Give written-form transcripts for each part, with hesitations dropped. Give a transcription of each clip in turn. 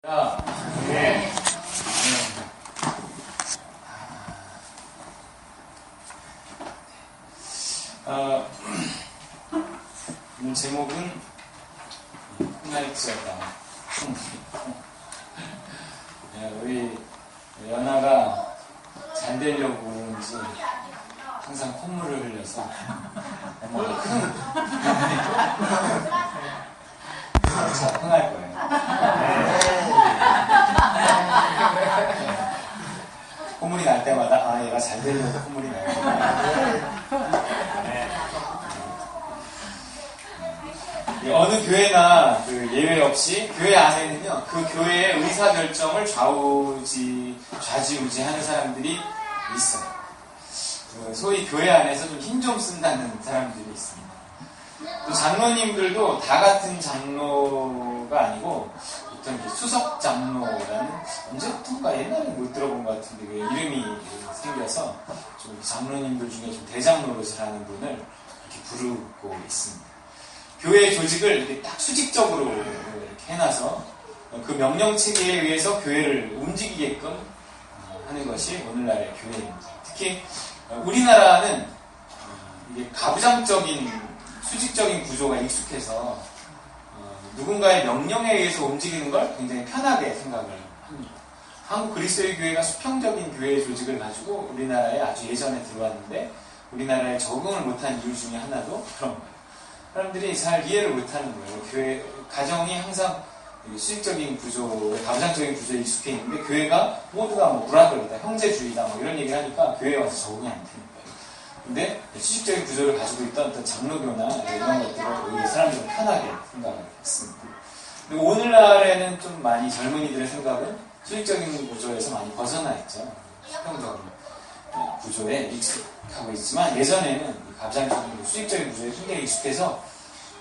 네. 오늘 제목은 콩나이트였다. 우리 연아가 잘 되려고 그러는지 항상 콧물을 흘려서 엄마가 흥할 거예요. 콧물이 날 때마다 얘가 잘 되려고 콧물이 나요. 어느 교회나 그 예외 없이 교회 안에는요, 그 교회의 의사결정을 좌지우지하는 사람들이 있어요. 소위 교회 안에서 좀 힘 좀 쓴다는 사람들이 있습니다. 또 장로님들도 다 같은 장로가 아니고 어떤 수석 장로라는, 언제부턴가 옛날에 못 들어본 것 같은데 그 이름이 생겨서 좀 장로님들 중에 좀 대장 노릇을 하는 분을 이렇게 부르고 있습니다. 교회 조직을 이렇게 딱 수직적으로 이렇게 해놔서 그 명령 체계에 의해서 교회를 움직이게끔 하는 것이 오늘날의 교회입니다. 특히 우리나라는 이게 가부장적인 수직적인 구조가 익숙해서 누군가의 명령에 의해서 움직이는 걸 굉장히 편하게 생각을 합니다. 한국 그리스도의 교회가 수평적인 교회 조직을 가지고 우리나라에 아주 예전에 들어왔는데 우리나라에 적응을 못한 이유 중에 하나도 그런 거예요. 사람들이 잘 이해를 못하는 거예요. 교회, 가정이 항상 수직적인 구조, 가부장적인 구조에 익숙해 있는데 교회가 모두가 브라더리다, 형제주의다, 이런 얘기를 하니까 교회에 와서 적응이 안 되는 거예요. 근데 수직적인 구조를 가지고 있던 어떤 장로교나 이런 것들을 우리 사람들은 편하게 생각을 했습니다. 근데 오늘날에는 좀 많이 젊은이들의 생각은 수직적인 구조에서 많이 벗어나 있죠. 수평적인 구조에 익숙하고 있지만 예전에는 가부장적인 수직적인 구조에 굉장히 익숙해서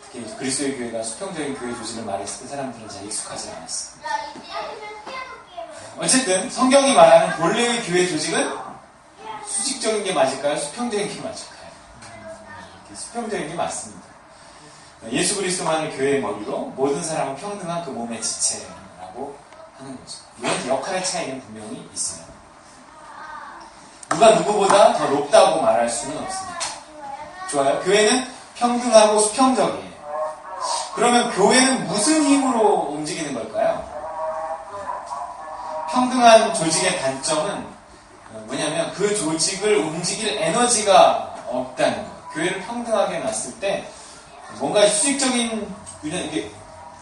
특히 그리스도의 교회가 수평적인 교회 조직을 말했을 때 사람들은 잘 익숙하지 않았습니다. 어쨌든 성경이 말하는 본래의 교회 조직은 수직적인 게 맞을까요? 수평적인 게 맞을까요? 수평적인 게 맞습니다. 예수 그리스도만을 교회의 머리로 모든 사람은 평등한 그 몸의 지체라고 하는 거죠. 이런 역할의 차이는 분명히 있어요. 누가 누구보다 더 높다고 말할 수는 없습니다. 좋아요. 교회는 평등하고 수평적이에요. 그러면 교회는 무슨 힘으로 움직이는 걸까요? 평등한 조직의 단점은 뭐냐면 그 조직을 움직일 에너지가 없다는 거예요. 교회를 평등하게 놨을 때 뭔가 수직적인 이게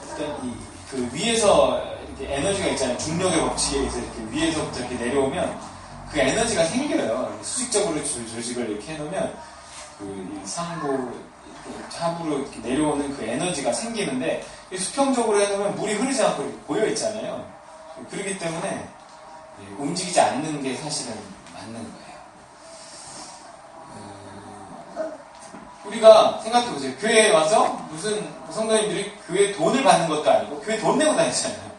어떤 그 위에서 이렇게 에너지가 있잖아요. 중력의 법칙에 의해서 이렇게 위에서부터 이렇게 내려오면 그 에너지가 생겨요. 수직적으로 조직을 이렇게 해놓으면 그 상부, 하부로 이렇게 내려오는 그 에너지가 생기는데 수평적으로 해놓으면 물이 흐르지 않고 고여 있잖아요. 그렇기 때문에 움직이지 않는 게 사실은 맞는 거예요. 우리가 생각해보세요. 교회에 와서 무슨 성도님들이 교회에 돈을 받는 것도 아니고 교회 돈 내고 다니잖아요.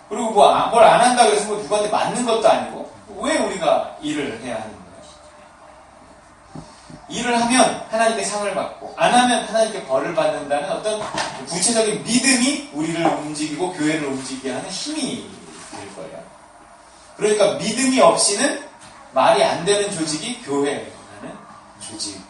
그리고 뭘 안 한다고 해서 누구한테 맞는 것도 아니고 왜 우리가 일을 해야 하는 거예요? 일을 하면 하나님께 상을 받고 안 하면 하나님께 벌을 받는다는 어떤 구체적인 믿음이 우리를 움직이고 교회를 움직이게 하는 힘이 될 거예요. 그러니까 믿음이 없이는 말이 안 되는 조직이 교회라는 조직입니다.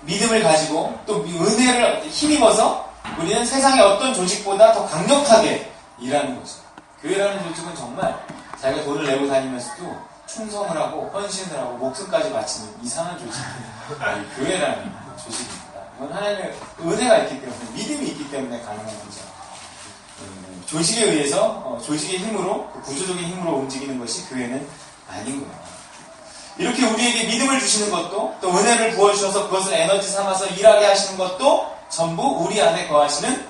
믿음을 가지고 또 은혜를 힘입어서 우리는 세상의 어떤 조직보다 더 강력하게 일하는 거죠. 교회라는 조직은 정말 자기가 돈을 내고 다니면서도 충성을 하고 헌신을 하고 목숨까지 바치는 이상한 조직이에요. 교회라는 조직입니다. 이건 하나님의 은혜가 있기 때문에, 믿음이 있기 때문에 가능한 거죠. 조직에 의해서 조직의 힘으로, 구조적인 힘으로 움직이는 것이 교회는 아닌 거예요. 이렇게 우리에게 믿음을 주시는 것도, 또 은혜를 부어주셔서 그것을 에너지 삼아서 일하게 하시는 것도 전부 우리 안에 거하시는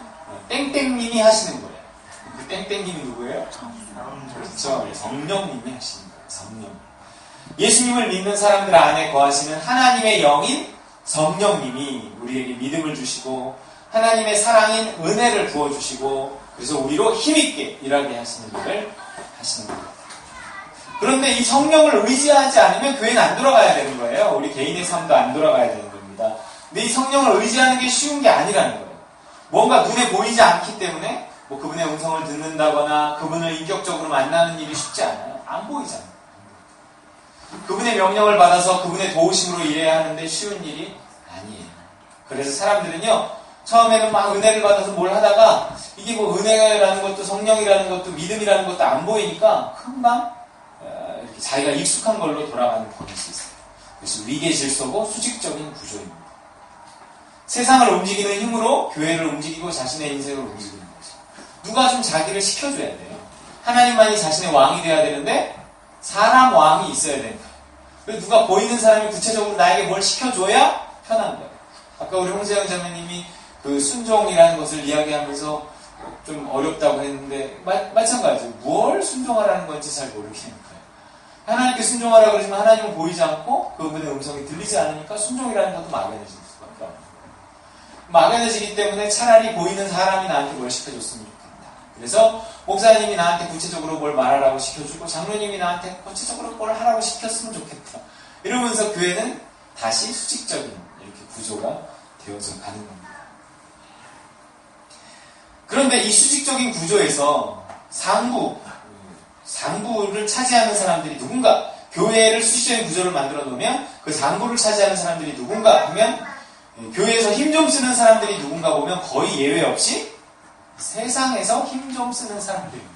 땡땡님이 하시는 거예요. 그 땡땡님이 누구예요? 그렇죠. 성령님이 하시는 거예요. 성령. 예수님을 믿는 사람들 안에 거하시는 하나님의 영인 성령님이 우리에게 믿음을 주시고 하나님의 사랑인 은혜를 부어주시고 그래서 우리로 힘있게 일하게 하시는 일을 하시는 겁니다. 그런데 이 성령을 의지하지 않으면 교회는 안 돌아가야 되는 거예요. 우리 개인의 삶도 안 돌아가야 되는 겁니다. 근데 이 성령을 의지하는 게 쉬운 게 아니라는 거예요. 뭔가 눈에 보이지 않기 때문에 뭐 그분의 음성을 듣는다거나 그분을 인격적으로 만나는 일이 쉽지 않아요. 안 보이잖아요. 그분의 명령을 받아서 그분의 도우심으로 일해야 하는데 쉬운 일이 아니에요. 그래서 사람들은요, 처음에는 막 은혜를 받아서 뭘 하다가 이게 뭐 은혜라는 것도 성령이라는 것도 믿음이라는 것도 안 보이니까 금방 이렇게 자기가 익숙한 걸로 돌아가는 버릴 수 있어요. 그래서 위계 질서고 수직적인 구조입니다. 세상을 움직이는 힘으로 교회를 움직이고 자신의 인생을 움직이는 거죠. 누가 좀 자기를 시켜줘야 돼요. 하나님만이 자신의 왕이 돼야 되는데 사람 왕이 있어야 된다. 누가 보이는 사람이 구체적으로 나에게 뭘 시켜줘야 편한 거예요. 아까 우리 홍세영 자매님이 그 순종이라는 것을 이야기하면서 좀 어렵다고 했는데 마찬가지죠. 뭘 순종하라는 건지 잘 모르겠으니까요. 하나님께 순종하라 그러지만 하나님은 보이지 않고 그분의 음성이 들리지 않으니까 순종이라는 것도 막연해질 수밖에 없는 거예요. 막연해지기 때문에 차라리 보이는 사람이 나한테 뭘 시켜줬으면 좋겠다. 그래서 목사님이 나한테 구체적으로 뭘 말하라고 시켜주고 장로님이 나한테 구체적으로 뭘 하라고 시켰으면 좋겠다. 이러면서 교회는 다시 수직적인 이렇게 구조가 되어져 가는 겁니다. 그런데 이 수직적인 구조에서 상부를 차지하는 사람들이 누군가, 교회를 수직적인 구조를 만들어 놓으면 그 상부를 차지하는 사람들이 누군가 하면 교회에서 힘 좀 쓰는 사람들이 누군가 보면 거의 예외 없이 세상에서 힘 좀 쓰는 사람들입니다.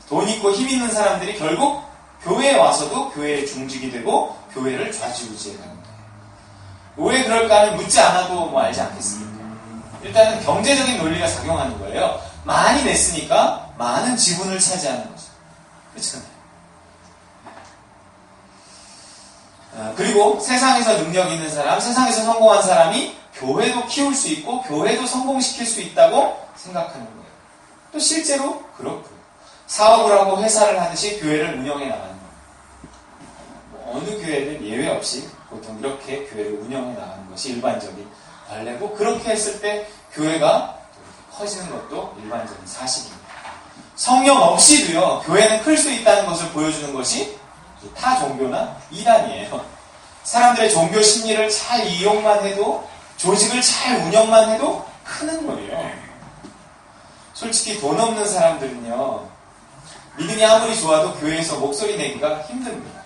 돈 있고 힘 있는 사람들이 결국 교회에 와서도 교회에 중직이 되고 교회를 좌지우지해 가는 거예요. 왜 그럴까 하면 묻지 않아도 뭐 알지 않겠습니까? 일단은 경제적인 논리가 작용하는 거예요. 많이 냈으니까 많은 지분을 차지하는 거죠. 그렇잖아요. 그리고 세상에서 능력 있는 사람, 세상에서 성공한 사람이 교회도 키울 수 있고 교회도 성공시킬 수 있다고 생각하는 거예요. 또 실제로 그렇고요. 사업을 하고 회사를 하듯이 교회를 운영해 나가는 거예요. 어느 교회는 예외 없이 보통 이렇게 교회를 운영해 나가는 것이 일반적인 관례고, 그렇게 했을 때 교회가 커지는 것도 일반적인 사실입니다. 성령 없이도요, 교회는 클 수 있다는 것을 보여주는 것이 타 종교나 이단이에요. 사람들의 종교 심리를 잘 이용만 해도, 조직을 잘 운영만 해도 크는 거예요. 솔직히 돈 없는 사람들은요, 믿음이 아무리 좋아도 교회에서 목소리 내기가 힘듭니다.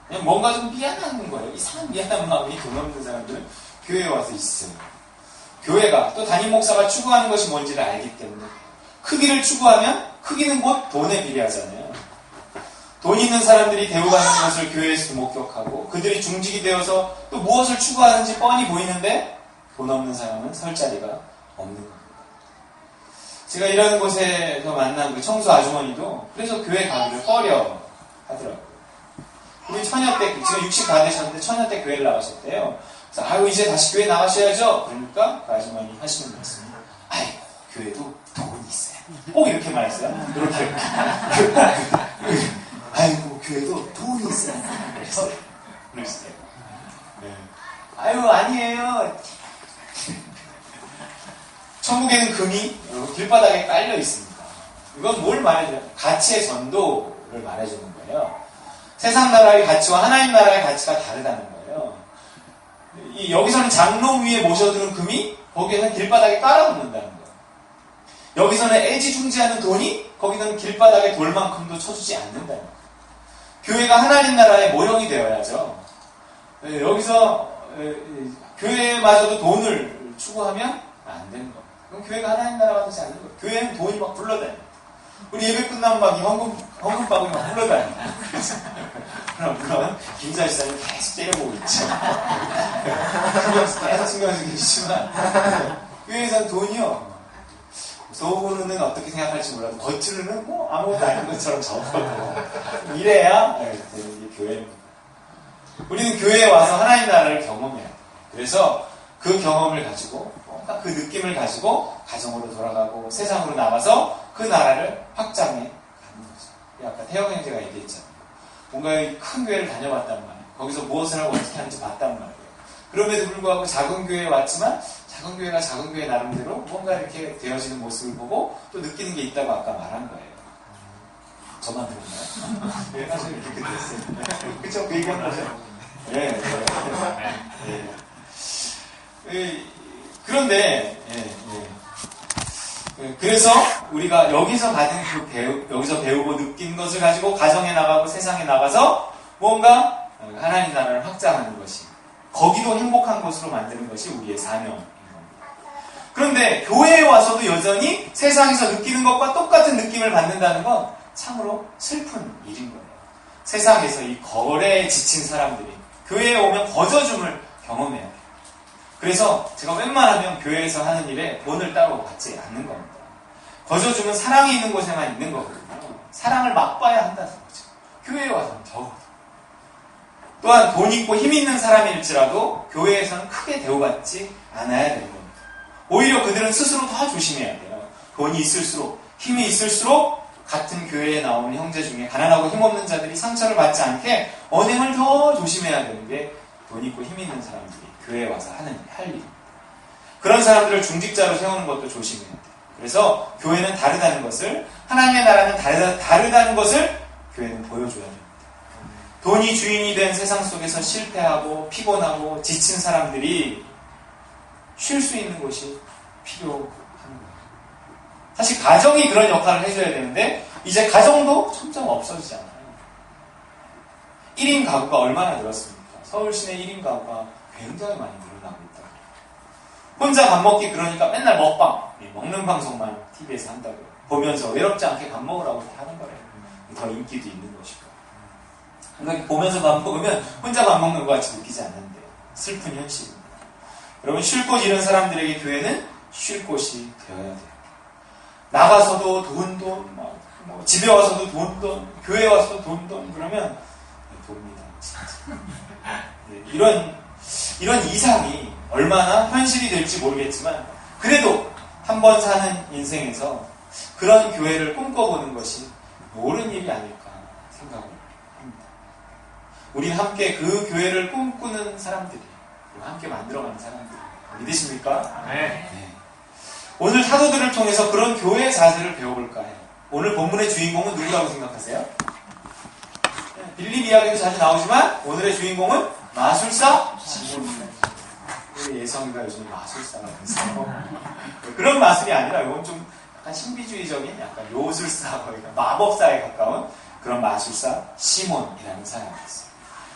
그냥 뭔가 좀 미안한 거예요. 이상한 미안한 마음이 돈 없는 사람들은 교회에 와서 있어요. 교회가 또 담임 목사가 추구하는 것이 뭔지를 알기 때문에 크기를 추구하면 크기는 곧 돈에 비례하잖아요. 돈 있는 사람들이 대우받는 것을 교회에서도 목격하고 그들이 중직이 되어서 또 무엇을 추구하는지 뻔히 보이는데 돈 없는 사람은 설 자리가 없는 겁니다. 제가 이런 곳에서 만난 그 청소 아주머니도 그래서 교회 가기를 꺼려 하더라고요. 우리 처녀 때, 지금 60 다 되셨는데 처녀 때 교회를 나가셨대요. 그래서 아유 이제 다시 교회 나가셔야죠. 그러니까 그 아주머니 하시는 말씀이 아이고 교회도 돈이 있어요. 꼭 이렇게 말했어요. 이렇게 아이고 교회도 돈이 있어요. 그랬어요. 네. 아유 아니에요. 천국에는 금이 길바닥에 깔려 있습니다. 이건 뭘 말해줘요? 가치의 전도를 말해주는 거예요. 세상 나라의 가치와 하나님 나라의 가치가 다르다는 거예요. 여기서는 장로 위에 모셔두는 금이 거기에는 길바닥에 깔아놓는다는 거예요. 여기서는 애지중지하는 돈이 거기서는 길바닥에 돌만큼도 쳐주지 않는다는 거예요. 교회가 하나님 나라의 모형이 되어야죠. 여기서 교회마저도 돈을 추구하면 안 되는 거예요. 그럼 교회가 하나님 나라가 되지 않는 거예요. 교회는 돈이 막 굴러다녀요. 우리 예배 끝나면 막 이 헌금 바구니 막 굴러다녀요. 그럼 김사 지사님 계속 때려보고 있죠. 계속 신경 쓰고 계시지만 교회에서는 돈이요. 속으로는 어떻게 생각할지 몰라도 겉으로는 뭐 아무것도 아닌 것처럼 적어도 이래야 이게 교회입니다. 우리는 교회에 와서 하나님 나라를 경험해요. 그래서 그 경험을 가지고 뭔가 그 느낌을 가지고 가정으로 돌아가고 세상으로 나가서 그 나라를 확장해 가는 거죠. 아까 태영 형제가 얘기했잖아요. 뭔가 큰 교회를 다녀봤단 말이에요. 거기서 무엇을 하고 어떻게 하는지 봤단 말이에요. 그럼에도 불구하고 작은 교회에 왔지만 작은 교회가 작은 교회 나름대로 뭔가 이렇게 되어지는 모습을 보고 또 느끼는 게 있다고 아까 말한 거예요. 저만 들었나요? 네, 사실 이렇게 됐어요. 그쵸? 그 얘기한 거죠? 네. 그런데 그래서 우리가 여기서 받은 여기서 배우고 느낀 것을 가지고 가정에 나가고 세상에 나가서 뭔가 하나님 나라를 확장하는 것이, 거기도 행복한 곳으로 만드는 것이 우리의 사명인 겁니다. 그런데 교회에 와서도 여전히 세상에서 느끼는 것과 똑같은 느낌을 받는다는 건 참으로 슬픈 일인 거예요. 세상에서 이 거래에 지친 사람들이 교회에 오면 거저줌을 경험해야 돼요. 그래서 제가 웬만하면 교회에서 하는 일에 돈을 따로 받지 않는 겁니다. 거저줌은 사랑이 있는 곳에만 있는 거거든요. 사랑을 맛봐야 한다는 거죠. 교회에 와서는 더욱. 또한 돈 있고 힘 있는 사람일지라도 교회에서는 크게 대우받지 않아야 되는 겁니다. 오히려 그들은 스스로 더 조심해야 돼요. 돈이 있을수록, 힘이 있을수록 같은 교회에 나오는 형제 중에 가난하고 힘없는 자들이 상처를 받지 않게 언행을 더 조심해야 되는 게 돈 있고 힘 있는 사람들이 교회에 와서 할 일입니다. 그런 사람들을 중직자로 세우는 것도 조심해야 돼요. 그래서 교회는 다르다는 것을, 하나님의 나라는 다르다는 것을 교회는 보여줘야 됩니다. 돈이 주인이 된 세상 속에서 실패하고 피곤하고 지친 사람들이 쉴 수 있는 곳이 필요한 거예요. 사실 가정이 그런 역할을 해줘야 되는데 이제 가정도 점점 없어지잖아요. 1인 가구가 얼마나 늘었습니까? 서울 시내 1인 가구가 굉장히 많이 늘어나고 있다고. 혼자 밥 먹기 그러니까 맨날 먹방, 먹는 방송만 TV에서 한다고요. 보면서 외롭지 않게 밥 먹으라고 이렇게 하는 거래요. 더 인기도 있는 것이고. 그러니까 보면서 밥 먹으면 혼자 밥 먹는 것 같이 느끼지 않는데 슬픈 현실입니다. 여러분, 쉴 곳 잃은 사람들에게 교회는 쉴 곳이 되어야 돼요. 나가서도 돈, 집에 와서도 돈, 교회 와서도 돈, 그러면 돕니다. 이런 이상이 얼마나 현실이 될지 모르겠지만, 그래도 한 번 사는 인생에서 그런 교회를 꿈꿔보는 것이 옳은 일이 아닐까 생각을 합니다. 우린 함께 그 교회를 꿈꾸는 사람들이, 함께 만들어가는 사람들이 믿으십니까? 네. 오늘 사도들을 통해서 그런 교회의 자세를 배워볼까 해요. 오늘 본문의 주인공은 누구라고 생각하세요? 빌립 이야기도 자주 나오지만 오늘의 주인공은 마술사 시몬입니다. 우리 예성이가 요즘 마술사가 됐어요. 그런 마술이 아니라 이건 좀 약간 신비주의적인 약간 요술사, 그러니까 마법사에 가까운 그런 마술사 시몬이라는 사람이었어요.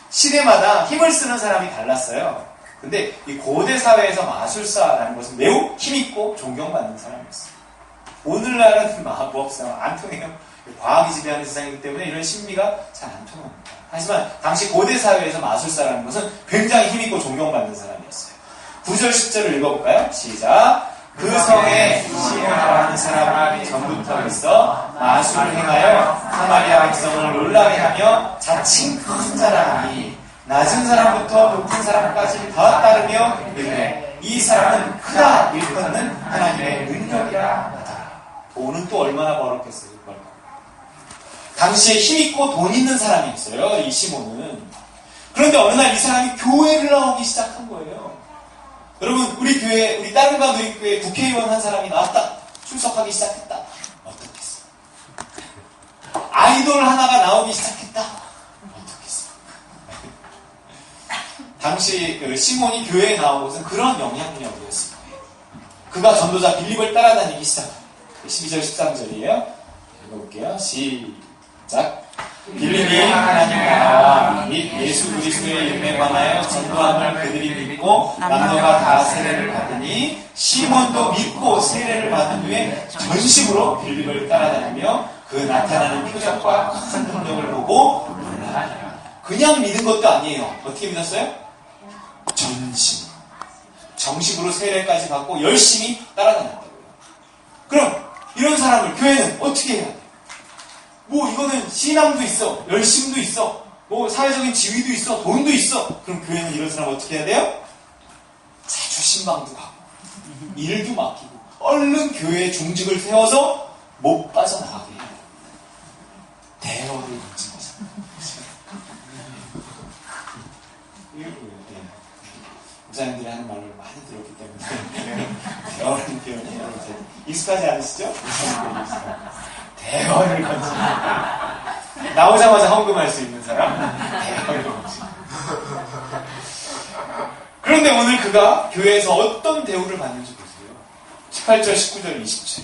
시대마다 힘을 쓰는 사람이 달랐어요. 근데 이 고대 사회에서 마술사라는 것은 매우 힘있고 존경받는 사람이었어요. 오늘날은 마법사 안 통해요. 과학이 지배하는 세상이기 때문에 이런 신비가 잘 안 통합니다. 하지만 당시 고대 사회에서 마술사라는 것은 굉장히 힘있고 존경받는 사람이었어요. 9절 10절을 읽어볼까요? 시작. 그 성에 시몬이라는 사람이 전부터 있어 마술을 행하여 사마리아 백성을 놀라게 하며 자칭 큰 자라니 낮은 사람부터 높은 사람까지 다 따르며 이르되 이 사람은 크다 일컫는 하나님의 능력이라 하더라. 돈은 또 얼마나 벌었겠어요. 당시에 힘있고 돈 있는 사람이었어요, 이 시몬은. 그런데 어느 날 이 사람이 교회를 나오기 시작한 거예요. 여러분, 우리 교회, 우리 다른 가톨릭교회 국회의원 한 사람이 나왔다, 출석하기 시작했다. 어떻겠어요? 아이돌 하나가 나오기 시작했다. 어떻겠어요? 당시 그 시몬이 교회에 나온 것은 그런 영향력이었을 거예요. 그가 전도자 빌립을 따라다니기 시작합니다. 12절 13절이에요. 읽어볼게요. 시작. 빌립이 하나님 나라와 및 예수 그리스도의 이름에 관하여 전도함을 그들이 믿고 남녀가 다 세례를 받으니 시몬도 믿고 세례를 받은 후에 전심으로 빌립을 따라다니며 그 나타나는 표적과 큰 능력을 보고 놀라니라. 그냥 믿은 것도 아니에요. 어떻게 믿었어요? 정식으로 세례까지 받고 열심히 따라다녔다고요. 그럼 이런 사람을 교회는 어떻게 해야 돼? 이거는 신앙도 있어, 열심도 있어, 사회적인 지위도 있어, 돈도 있어. 그럼 교회는 이런 사람 어떻게 해야 돼요? 자주 신방도 가고 일도 맡기고 얼른 교회에 중직을 세워서 못 빠져나가게 해요. 대어를 거친 거잖아요. 목사님들이 하는 말을 많이 들었기 때문에 대어라는 표현이 여러분 익숙하지 않으시죠? 대어를 거친 나오자마자 헌금할 수 있는 사람, 대어를 거친. 그런데 오늘 그가 교회에서 어떤 대우를 받는지 보세요. 18절, 19절, 20절.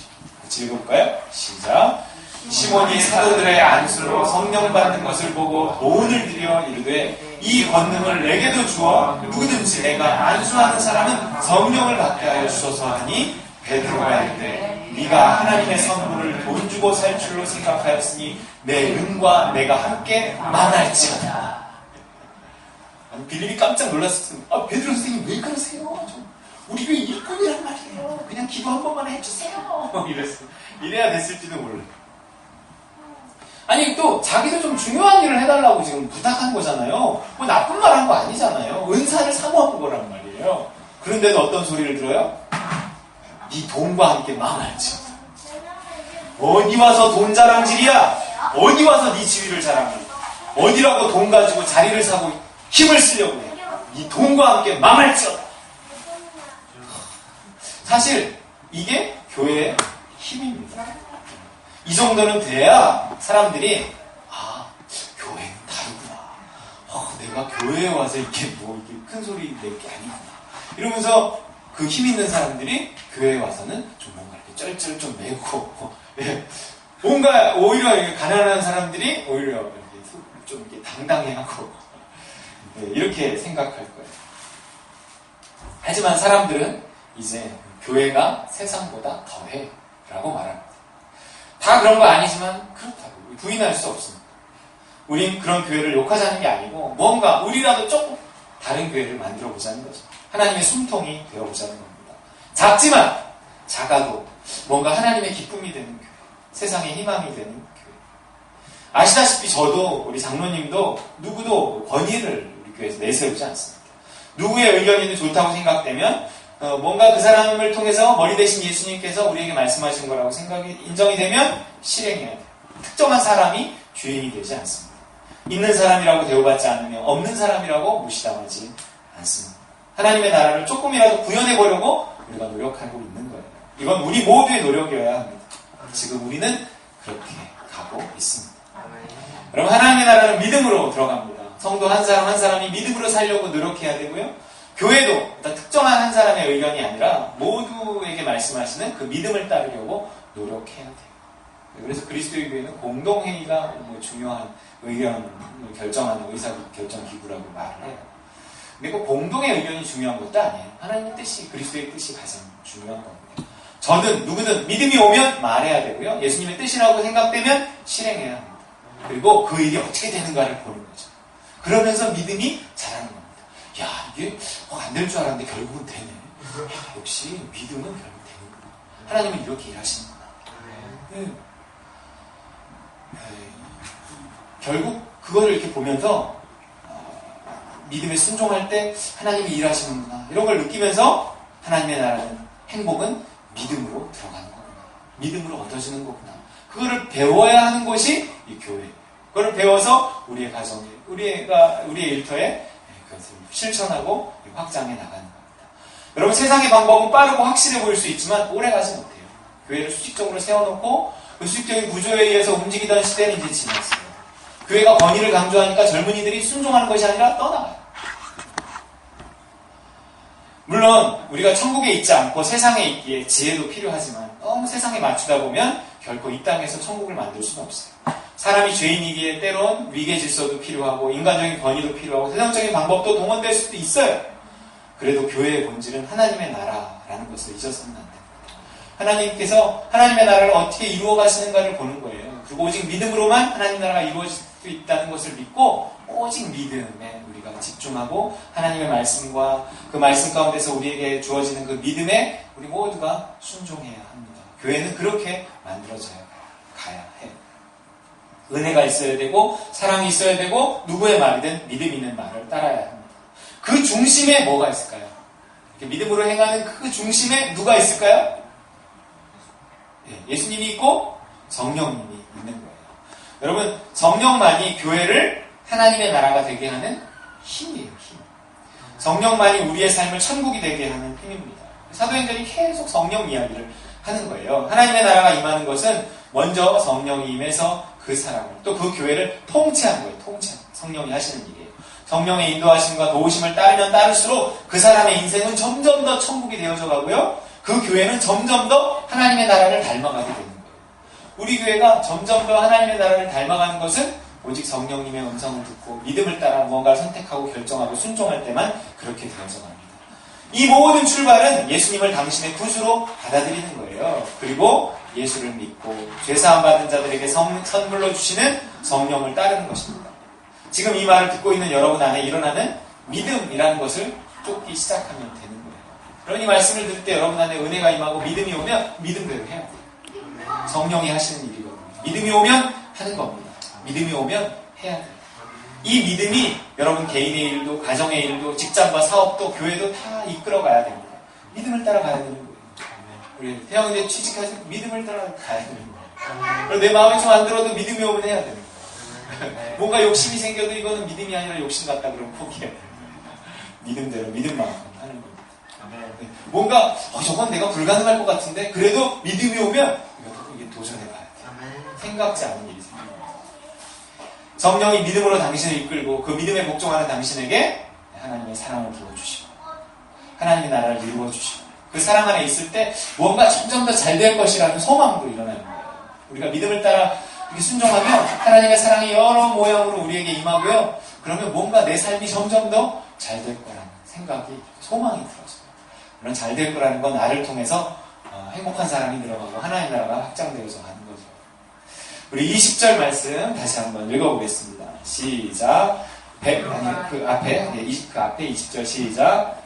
같이 읽어볼까요? 시작. 시몬이 사도들의 안수로 성령 받는 것을 보고 돈을 들여 이르되 이 권능을 내게도 주어 누구든지 내가 안수하는 사람은 성령을 받게 하여 주소서 하니 베드로가 이르되 네가 하나님의 선물을 돈 주고 살 줄로 생각하였으니 내 은과 내가 함께 망할지어다. 빌립이 깜짝 놀랐어요. 베드로 선생님 왜 그러세요? 우리 교회 일꾼이란 말이에요. 그냥 기도 한 번만 해주세요. 이래야 됐을지도 몰라요. 아니 또 자기도 좀 중요한 일을 해달라고 지금 부탁한 거잖아요. 뭐 나쁜 말 한 거 아니잖아요. 은사를 사모한 거란 말이에요. 그런데도 어떤 소리를 들어요? 네 돈과 함께 망할지. 어디 와서 돈 자랑질이야? 어디 와서 네 지위를 자랑해? 어디라고 돈 가지고 자리를 사고 힘을 쓰려고 해? 네 돈과 함께 망할지어다. 사실 이게 교회의 힘입니다. 이 정도는 돼야 사람들이 교회는 다르구나. 내가 교회에 와서 이렇게 큰 소리 낼 게 아니구나. 이러면서 그 힘 있는 사람들이 교회에 와서는 좀 뭔가 이렇게 쩔쩔 좀 매고 뭔가 오히려 가난한 사람들이 오히려 이렇게 좀 이렇게 당당해하고 이렇게 생각할 거예요. 하지만 사람들은 이제 교회가 세상보다 더해 라고 말합니다. 다 그런 거 아니지만 그렇다고 부인할 수 없습니다. 우린 그런 교회를 욕하자는 게 아니고 뭔가 우리라도 조금 다른 교회를 만들어 보자는 거죠. 하나님의 숨통이 되어보자는 겁니다. 작지만 작아도 뭔가 하나님의 기쁨이 되는 교회, 세상의 희망이 되는 교회. 아시다시피 저도 우리 장로님도 누구도 권위를 우리 교회에서 내세우지 않습니다. 누구의 의견이 좋다고 생각되면 뭔가 그 사람을 통해서 머리 대신 예수님께서 우리에게 말씀하신 거라고 생각이 인정이 되면 실행해야 돼요. 특정한 사람이 주인이 되지 않습니다. 있는 사람이라고 대우받지 않으며 없는 사람이라고 무시당하지 않습니다. 하나님의 나라를 조금이라도 구현해 보려고 우리가 노력하고 있는 거예요. 이건 우리 모두의 노력이어야 합니다. 지금 우리는 그렇게 가고 있습니다. 여러분, 하나님의 나라는 믿음으로 들어갑니다. 성도 한 사람 한 사람이 믿음으로 살려고 노력해야 되고요. 교회도 특정한 한 사람의 의견이 아니라 모두에게 말씀하시는 그 믿음을 따르려고 노력해야 돼요. 그래서 그리스도의 교회는 공동회의가 중요한 의견을 결정하는 의사결정기구라고 말을 해요. 근데 그 공동의 의견이 중요한 것도 아니에요. 하나님의 뜻이, 그리스도의 뜻이 가장 중요한 겁니다. 저든 누구든 믿음이 오면 말해야 되고요. 예수님의 뜻이라고 생각되면 실행해야 합니다. 그리고 그 일이 어떻게 되는가를 보는 거죠. 그러면서 믿음이 자라는 겁니다. 야, 이게 안 될 줄 알았는데 결국은 되네. 역시 믿음은 결국 되는구나. 하나님은 이렇게 일하시는구나. 네. 결국 그거를 이렇게 보면서 믿음에 순종할 때 하나님이 일하시는구나. 이런 걸 느끼면서 하나님의 나라는 행복은 믿음으로 들어가는 거구나. 믿음으로 얻어지는 거구나. 그거를 배워야 하는 것이 이 교회. 그걸 배워서 우리의 가정에, 우리의 일터에 그것을 실천하고 확장해 나가는 겁니다. 여러분, 세상의 방법은 빠르고 확실해 보일 수 있지만 오래 가지 못해요. 교회를 수직적으로 세워놓고 그 수직적인 구조에 의해서 움직이던 시대는 이제 지났어요. 교회가 권위를 강조하니까 젊은이들이 순종하는 것이 아니라 떠나가요. 물론 우리가 천국에 있지 않고 세상에 있기에 지혜도 필요하지만 너무 세상에 맞추다 보면 결코 이 땅에서 천국을 만들 수는 없어요. 사람이 죄인이기에 때론 위계 질서도 필요하고 인간적인 권위도 필요하고 세상적인 방법도 동원될 수도 있어요. 그래도 교회의 본질은 하나님의 나라라는 것을 잊어서는 안 됩니다. 하나님께서 하나님의 나라를 어떻게 이루어 가시는가를 보는 거예요. 그리고 오직 믿음으로만 하나님 나라가 이루어질 수 있다는 것을 믿고 오직 믿음에 우리가 집중하고 하나님의 말씀과 그 말씀 가운데서 우리에게 주어지는 그 믿음에 우리 모두가 순종해야 합니다. 교회는 그렇게 만들어져야 가야 해요. 은혜가 있어야 되고 사랑이 있어야 되고 누구의 말이든 믿음 있는 말을 따라야 합니다. 그 중심에 뭐가 있을까요? 이렇게 믿음으로 행하는 그 중심에 누가 있을까요? 예수님이 있고 성령님이 있는 거예요. 여러분, 성령만이 교회를 하나님의 나라가 되게 하는 힘이에요. 힘. 성령만이 우리의 삶을 천국이 되게 하는 힘입니다. 사도행전이 계속 성령 이야기를 하는 거예요. 하나님의 나라가 임하는 것은 먼저 성령이 임해서 그 사람을 또 그 교회를 통치하는 거예요. 통치하는 성령이 하시는 일이에요. 성령의 인도하심과 도우심을 따르면 따를수록 그 사람의 인생은 점점 더 천국이 되어져 가고요. 그 교회는 점점 더 하나님의 나라를 닮아가게 되는 거예요. 우리 교회가 점점 더 하나님의 나라를 닮아가는 것은 오직 성령님의 음성을 듣고 믿음을 따라 무언가를 선택하고 결정하고 순종할 때만 그렇게 되어져 갑니다. 이 모든 출발은 예수님을 당신의 구주로 받아들이는 거예요. 그리고 예수를 믿고 죄사함 받은 자들에게 선물로 주시는 성령을 따르는 것입니다. 지금 이 말을 듣고 있는 여러분 안에 일어나는 믿음이라는 것을 쫓기 시작하면 되는 거예요. 그러니 이 말씀을 들을 때 여러분 안에 은혜가 임하고 믿음이 오면 믿음대로 해야 돼요. 성령이 하시는 일이거든요. 믿음이 오면 하는 겁니다. 믿음이 오면 해야 돼요. 이 믿음이 여러분 개인의 일도, 가정의 일도, 직장과 사업도, 교회도 다 이끌어가야 됩니다. 믿음을 따라가야 되는 거예요. 우리 태영이네 취직해서 믿음을 따라가야 되는 거예요. 그리고 내 마음이 좀 안 들어도 믿음이 오면 해야 되는 거예요. 뭔가 욕심이 생겨도 이거는 믿음이 아니라 욕심 같다 그러면 포기해야 돼요. 믿음대로, 믿음만큼 하는 겁니다. 뭔가 저건 내가 불가능할 것 같은데 그래도 믿음이 오면 이게 도전해봐야 돼요. 생각지 않은 일이 생깁니다. 성령이 믿음으로 당신을 이끌고 그 믿음에 복종하는 당신에게 하나님의 사랑을 부어주시고 하나님의 나라를 이루어주시고 그 사랑 안에 있을 때 뭔가 점점 더 잘 될 것이라는 소망도 일어나는 거예요. 우리가 믿음을 따라 이렇게 순종하면 하나님의 사랑이 여러 모양으로 우리에게 임하고요. 그러면 뭔가 내 삶이 점점 더 잘 될 거라는 생각이, 소망이 들어져요. 물론 잘 될 거라는 건 나를 통해서 행복한 사람이 늘어가고 하나님의 나라가 확장되어서 가는 거죠. 우리 20절 말씀 다시 한번 읽어보겠습니다. 시작. 그 앞에 20절 시작.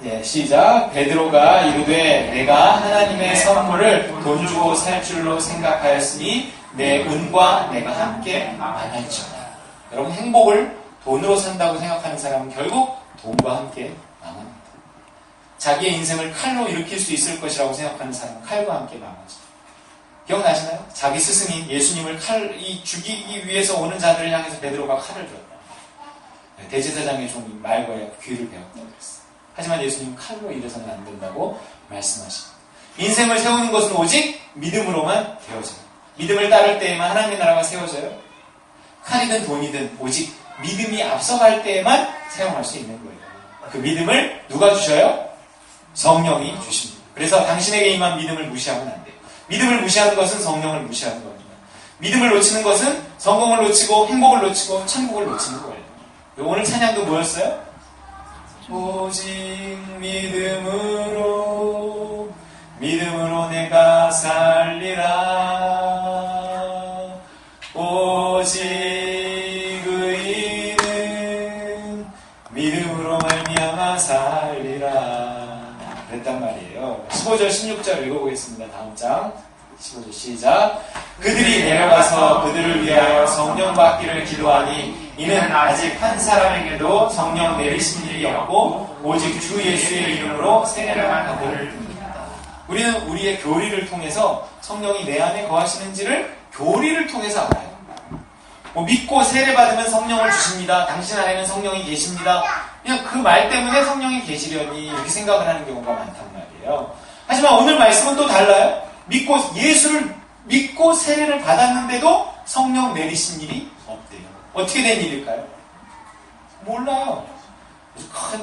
예, 시작. 베드로가 이르되 내가 하나님의 선물을 돈 주고 살 줄로 생각하였으니 내 은과 내가 함께 망할지어다. 여러분, 행복을 돈으로 산다고 생각하는 사람은 결국 돈과 함께 망합니다. 자기의 인생을 칼로 일으킬 수 있을 것이라고 생각하는 사람은 칼과 함께 망하죠. 기억나시나요? 자기 스승인 예수님을 죽이기 위해서 오는 자들을 향해서 베드로가 칼을 들었다. 대제사장의 종이 말거에 귀를 배웠다고 그랬어요. 하지만 예수님은 칼로 일해서는 안 된다고 말씀하십니다. 인생을 세우는 것은 오직 믿음으로만 되어져요. 믿음을 따를 때에만 하나님의 나라가 세워져요. 칼이든 돈이든 오직 믿음이 앞서갈 때에만 사용할 수 있는 거예요. 그 믿음을 누가 주셔요? 성령이 주십니다. 그래서 당신에게 임한 믿음을 무시하면 안 돼요. 믿음을 무시하는 것은 성령을 무시하는 겁니다. 믿음을 놓치는 것은 성공을 놓치고 행복을 놓치고 천국을 놓치는 거예요. 오늘 찬양도 뭐였어요? 오직 믿음으로 내가 살리라. 오직 의인은 믿음으로 말미암아 살리라. 그랬단 말이에요. 15절 16절 읽어보겠습니다. 다음 장 15절 시작. 그들이 내려가서 그들을 위하여 성령 받기를 기도하니 이는 아직 한 사람에게도 성령 내리신 일이 없고 오직 주 예수의 이름으로 세례를 하고를 듭니다. 우리는 우리의 교리를 통해서 성령이 내 안에 거하시는지를 교리를 통해서 알아요. 믿고 세례 받으면 성령을 주십니다. 당신 안에는 성령이 계십니다. 그냥 그 말 때문에 성령이 계시려니 이렇게 생각을 하는 경우가 많단 말이에요. 하지만 오늘 말씀은 또 달라요. 예수를 믿고 세례를 받았는데도 성령 내리신 일이 없대요. 어떻게 된 일일까요? 몰라요.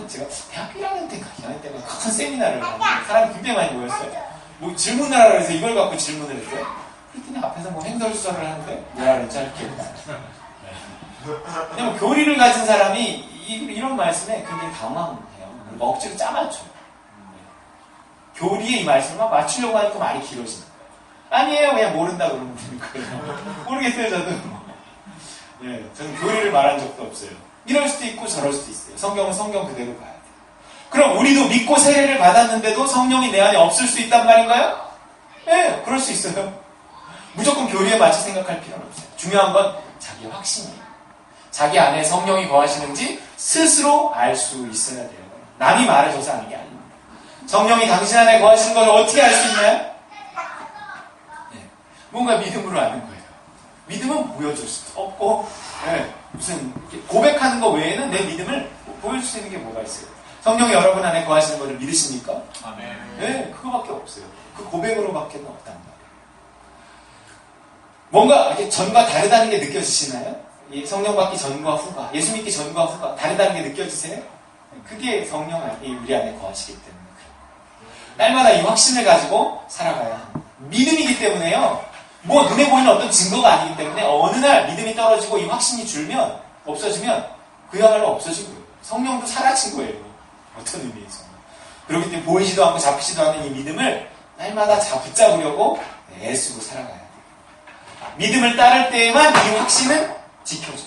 제가 대학교 1학년 때인가 2학년 때인가 큰 세미나를 하는데 사람이 굉장히 많이 모였어요. 질문을 하라고 해서 이걸 갖고 질문을 했어요. 그랬더니 앞에서 행설수설을 하는데 뭐라 그랬지? 잘 기억이 안 나요. 왜냐면 교리를 가진 사람이 이런 말씀에 굉장히 당황해요. 억지로 짜맞춰요. 교리에 이 말씀을 막 맞추려고 하니까 말이 길어지는 거예요. 아니에요. 그냥 모른다 그러면 되는 거예요. 모르겠어요, 저도. 네, 저는 교리를 말한 적도 없어요. 이럴 수도 있고 저럴 수도 있어요. 성경은 성경 그대로 봐야 돼요. 그럼 우리도 믿고 세례를 받았는데도 성령이 내 안에 없을 수 있단 말인가요? 네, 그럴 수 있어요. 무조건 교리에 맞춰 생각할 필요는 없어요. 중요한 건 자기 확신이에요. 자기 안에 성령이 거하시는지 스스로 알 수 있어야 돼요. 남이 말해줘서 아는 게 아닙니다. 성령이 당신 안에 거하시는 걸 어떻게 알 수 있나요? 네, 뭔가 믿음으로 아는 거예요. 믿음은 보여줄 수도 없고, 네, 무슨 고백하는 거 외에는 내 믿음을 보여줄 수 있는 게 뭐가 있어요? 성령이 여러분 안에 거하시는 것을 믿으십니까? 아멘. 네, 그거밖에 없어요. 그 고백으로밖에 없단 말이에요. 뭔가 이렇게 전과 다르다는 게 느껴지시나요? 이 성령 받기 전과 후가, 예수 믿기 전과 후가 다르다는 게 느껴지세요? 그게 성령 안에 우리 안에 거하시기 때문에. 날마다 이 확신을 가지고 살아가야 합니다. 믿음이기 때문에요. 뭐 눈에 보이는 어떤 증거가 아니기 때문에 어느 날 믿음이 떨어지고 이 확신이 줄면 없어지면 그야말로 없어진 거예요. 성령도 사라진 거예요. 어떤 의미에서. 그렇기 때문에 보이지도 않고 잡히지도 않는 이 믿음을 날마다 붙잡으려고 애쓰고 살아가야 돼요. 믿음을 따를 때에만 이 확신은 지켜져요.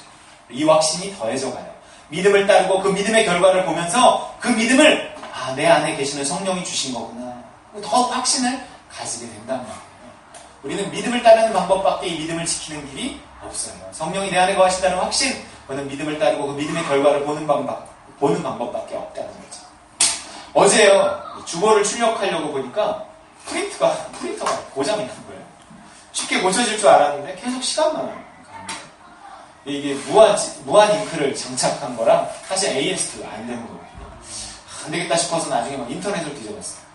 이 확신이 더해져가요. 믿음을 따르고 그 믿음의 결과를 보면서 그 믿음을 내 안에 계시는 성령이 주신 거구나. 더 확신을 가지게 된단 말이에요. 우리는 믿음을 따르는 방법밖에 이 믿음을 지키는 길이 없어요. 성령이 내 안에 거하신다는 확신, 그는 믿음을 따르고 그 믿음의 결과를 보는 방법밖에 없다는 거죠. 어제요, 주보를 출력하려고 보니까 프린터가 고장이 난 거예요. 쉽게 고쳐질 줄 알았는데 계속 시간만 가는 거예요. 이게 무한 잉크를 장착한 거랑 사실 AS도 안 되는 거거든요. 안 되겠다 싶어서 나중에 막 인터넷을 뒤져봤어요.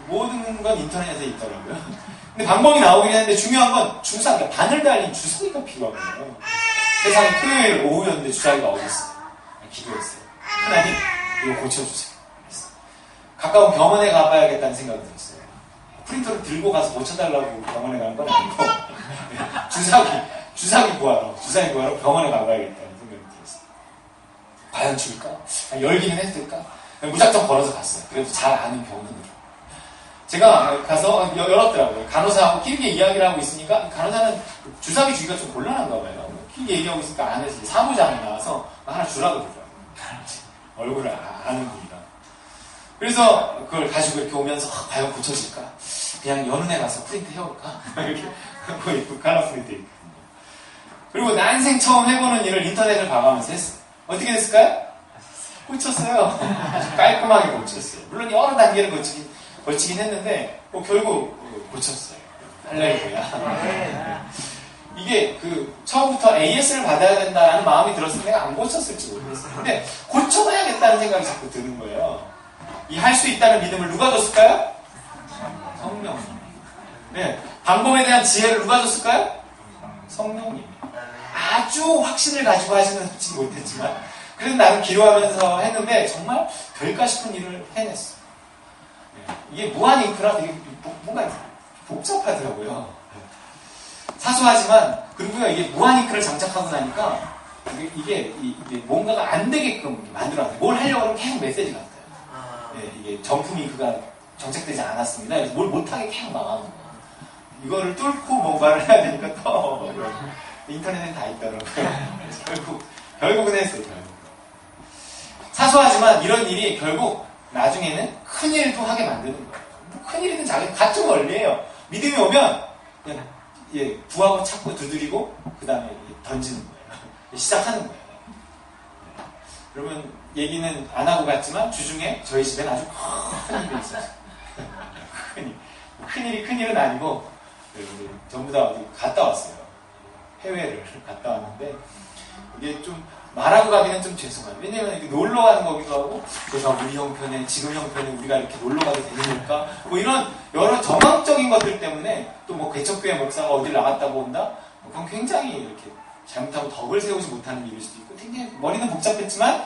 모든 건 인터넷에 있더라고요. 근데 방법이 나오긴 했는데 중요한 건 주사기, 바늘 달린 주사기가 필요하거든요. 세상에 토요일 오후였는데 주사기가 어디 있어요? 기도했어요. 하나님, 이거 고쳐주세요. 그랬어요. 가까운 병원에 가봐야겠다는 생각이 들었어요. 프린터를 들고 가서 고쳐달라고 병원에 가는 건 아니고 주사기 구하러 병원에 가봐야겠다는 생각이 들었어요. 과연 줄까? 열기는 했을까? 무작정 걸어서 갔어요. 그래도 잘 아는 병원으로. 제가 가서 열었더라고요. 간호사하고 길게 이야기를 하고 있으니까 간호사는 주사기 주기가 좀 곤란한가 봐요. 길게 얘기하고 있으니까 안에서 사무장이 나와서 하나 주라고 그러더라고요. 얼굴을 아는 분이라. 그래서 그걸 가지고 이렇게 오면서 과연 고쳐질까? 그냥 여는 애 가서 프린트 해올까? 이렇게 칼라 프린트 있거든요. 그리고 난생 처음 해보는 일을 인터넷을 봐가면서 했어요. 어떻게 됐을까요? 고쳤어요. 아주 깔끔하게 고쳤어요. 물론 여러 단계를 거치긴 했는데 결국 고쳤어요. 할렐루야. 이게 처음부터 AS를 받아야 된다는 마음이 들었을 때 내가 안 고쳤을지 모르겠어요. 근데 고쳐봐야겠다는 생각이 자꾸 드는 거예요. 이 할 수 있다는 믿음을 누가 줬을까요? 성령님. 네. 방법에 대한 지혜를 누가 줬을까요? 성령님. 아주 확신을 가지고 하지는 못했지만 그래도 나는 기도하면서 했는데 정말 될까 싶은 일을 해냈어. 이게 무한 잉크라 되게 뭔가 복잡하더라고요. 사소하지만 그리고요 이게 무한 잉크를 장착하고 나니까 이게 뭔가가 안 되게끔 만들어놨어요. 뭘 하려고 하면 계속 메시지가 왔어요. 이게 정품 잉크가 정착되지 않았습니다. 그래서 뭘 못하게 계속 막아놓은 거예요. 이거를 뚫고 뭔가를 해야 되니까 또 인터넷엔 다 있더라고요. 결국은 했어요. 사소하지만 이런 일이 결국 나중에는 큰 일도 하게 만드는 거예요. 큰 일이든 작은 같은 원리예요. 믿음이 오면 그냥 구하고 찾고 두드리고 그 다음에 던지는 거예요. 시작하는 거예요. 그러면 얘기는 안 하고 갔지만 주중에 저희 집에는 아주 큰 일이 있어요. 큰 일은 아니고 전부 다 어디 갔다 왔어요. 해외를 갔다 왔는데 이게 좀 말하고 가기는 좀 죄송해요. 왜냐면 놀러 가는 거기도 하고 그래서 우리 형편에 지금 형편에 우리가 이렇게 놀러 가도 되는 걸까? 뭐 이런 여러 정황적인 것들 때문에 또 뭐 개척교회 목사가 어딜 나갔다고 온다? 그건 굉장히 이렇게 잘못하고 덕을 세우지 못하는 일일 수도 있고 굉장히 머리는 복잡했지만